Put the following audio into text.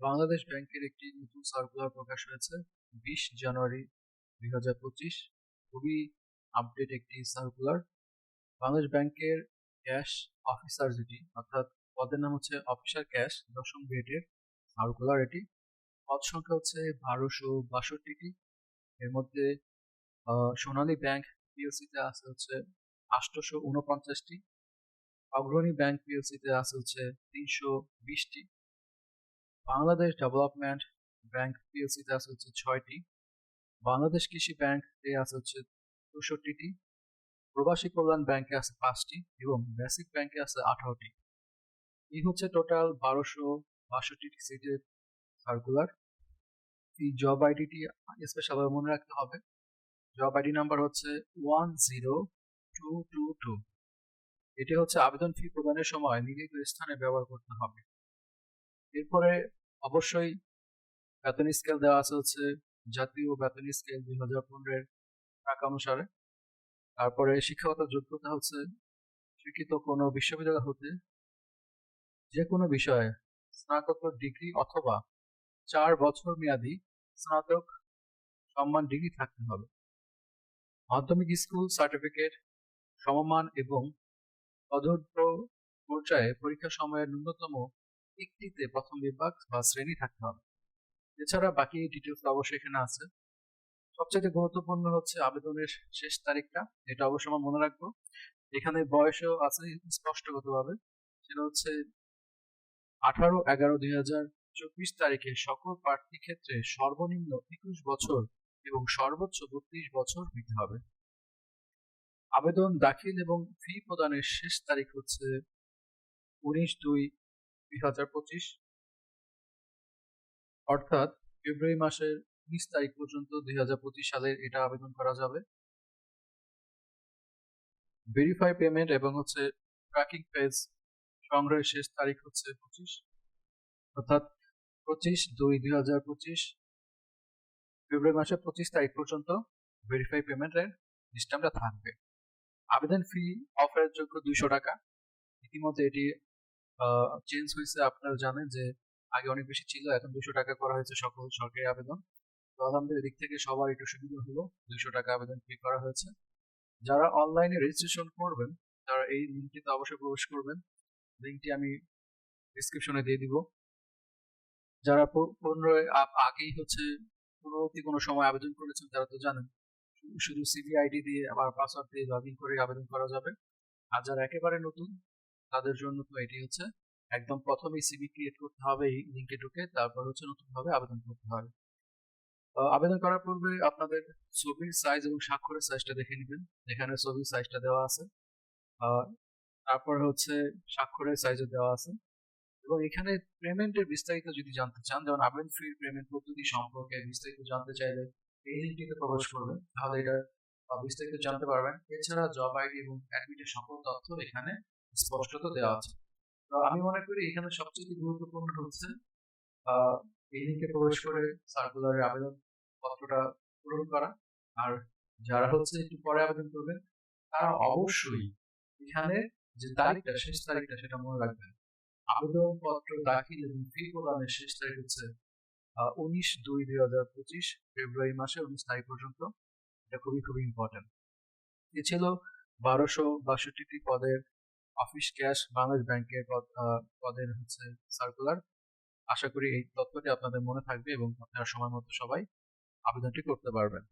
বাংলাদেশ ব্যাংকের একটি নতুন সার্কুলার প্রকাশ হয়েছে 20 জানুয়ারি 2025। খুবই আপডেট একটি সার্কুলার। বাংলাদেশ ব্যাংকের ক্যাশ অফিসার যেটি অর্থাৎ পদের নাম হচ্ছে অফিসার ক্যাশ 10ম গ্রেডের সার্কুলার। এটি পদ সংখ্যা হচ্ছে 1262টি। এর মধ্যে সোনালী ব্যাংক পিএলসিতে আছে হচ্ছে 849টি, অগ্রণী ব্যাংক পিএলসিতে আছে হচ্ছে 320টি, বাংলাদেশ ডেভেলপমেন্ট ব্যাংক পিএলসিতে আছে হচ্ছে 6টি, বাংলাদেশ কৃষি ব্যাংক এ আছে হচ্ছে 64টি, প্রবাসী কল্যাণ ব্যাংকে আছে 5টি এবং বেসিক ব্যাংকে আছে 18টি। এই হচ্ছে টোটাল 1262টি সিটের সার্কুলার। এই জব আইডিটি স্পেশাল মনে রাখতে হবে। জব আইডি নাম্বার হচ্ছে 10222। এটি হচ্ছে আবেদন ফি প্রদানের সময় নির্ধারিত স্থানে ব্যবহার করতে হবে। এরপরে অবশ্যই বেতন স্কেল দেওয়া আছে হচ্ছে জাতীয় বেতন স্কেল 2015-এর টাকা অনুসারে। তারপরে শিক্ষাগত যোগ্যতা হচ্ছে স্বীকৃত কোনো বিশ্ববিদ্যালয় হতে যে কোনো বিষয়ে স্নাতকোত্তর ডিগ্রি অথবা 4 বছর মেয়াদী স্নাতক সম্মান ডিগ্রি থাকতে হবে। মাধ্যমিক স্কুল সার্টিফিকেট সমমান এবং অযোগ্য পর্যায়ে পরীক্ষা সময়ের ন্যূনতম একটিতে প্রথম বিভাগ বা শ্রেণী থাকতে হবে। এছাড়া বাকি ডিটেলস অবশ্যই এখানে আছে। সবচেয়ে গুরুত্বপূর্ণ হচ্ছে আবেদনের শেষ তারিখটা, এটা অবশ্যই আমরা মনে রাখবো। এখানে বয়সও আছে স্পষ্টগতভাবে, সেটা হচ্ছে 18/11/2024 তারিখে সকল প্রার্থী ক্ষেত্রে সর্বনিম্ন 21 বছর এবং সর্বোচ্চ 32 বছর হতে হবে। আবেদন দাখিল এবং ফি প্রদানের শেষ তারিখ হচ্ছে 19/2/2025, অর্থাৎ ফেব্রুয়ারি মাসের 19 তারিখ পর্যন্ত 2025 সালের এটা আবেদন করা যাবে। ভেরিফাই পেমেন্ট এবং হচ্ছে ট্র্যাকিং পেজ সংগ্রহের শেষ তারিখ হচ্ছে 25, অর্থাৎ 25/2/2025 ফেব্রুয়ারি মাসের 25 তারিখ পর্যন্ত ভেরিফাই পেমেন্টের সিস্টেমটা থাকবে। আবেদন ফি অফারের যোগ্য 200 টাকা। ইতিমধ্যে এটি চেঞ্জ হয়েছে, আপনারা জানেন যে আগে অনেক বেশি ছিল, এখন 200 টাকা করা হয়েছে সকল সরকারি আবেদন। তো আলহামদুলিল্লাহ এদিক থেকে সবার একটু সুবিধা হলো, 200 টাকা আবেদন ফি করা হয়েছে। যারা অনলাইনে রেজিস্ট্রেশন করবেন তারা এই লিঙ্কটিতে অবশ্যই প্রবেশ করবেন, লিঙ্কটি আমি ডিসক্রিপশনে দিয়ে দিব। যারা 15 আগেই হচ্ছে পূর্ববর্তী কোনো সময় আবেদন করেছেন তারা তো জানেন শুধু সিভি আইডি দিয়ে আবার পাসওয়ার্ড দিয়ে লগ ইন করে আবেদন করা যাবে। আর যারা একেবারে নতুন তাদের জন্য তো এটি হচ্ছে একদম প্রথমেই সিভি ক্রিয়েট করতে হবে এই লিঙ্কে ঢুকে, তারপর হচ্ছে নতুনভাবে আবেদন করতে হবে। আবেদন করার পূর্বে আপনাদের ছবির সাইজ এবং স্বাক্ষরের সাইজটা দেখে নেবেন, এখানে ছবির সাইজটা দেওয়া আছে, তারপর হচ্ছে স্বাক্ষরের সাইজও দেওয়া আছে। এবং এখানে পেমেন্টের বিস্তারিত যদি জানতে চান, যেমন আবেদন ফি পেমেন্ট পদ্ধতি সম্পর্কে বিস্তারিত জানতে চাইলে এই লিঙ্কটিতে প্রবেশ করবেন, তাহলে এটা বিস্তারিত জানতে পারবেন। এছাড়া জব আইডি এবং অ্যাডমিটের সকল তথ্য এখানে স্পষ্টত দেওয়া আছে। তো আমি মনে করি এখানে সবচেয়ে গুরুত্বপূর্ণ হচ্ছে এই লিঙ্কে প্রবেশ করে সার্কুলারের আবেদন পত্রটা পূরণ করা। আর যারা হচ্ছে একটু পরে আবেদন করবেন তারা অবশ্যই এখানে যে তারিখটা, শেষ তারিখটা সেটা মনে রাখবেন। আবেদনপত্র দাখিল এবং ফি প্রদানের শেষ তারিখ হচ্ছে 19/2/2025 ফেব্রুয়ারি মাসের 19 তারিখ পর্যন্ত। এটা খুবই খুবই ইম্পর্টেন্ট। এ ছিল 1262টি পদের অফিস ক্যাশ বাংলাদেশ ব্যাংকের পদের হচ্ছে সার্কুলার। আশা করি এই তথ্যটি আপনাদের মনে থাকবে এবং আপনারা সময় মতো সবাই আবেদনটি করতে পারবেন।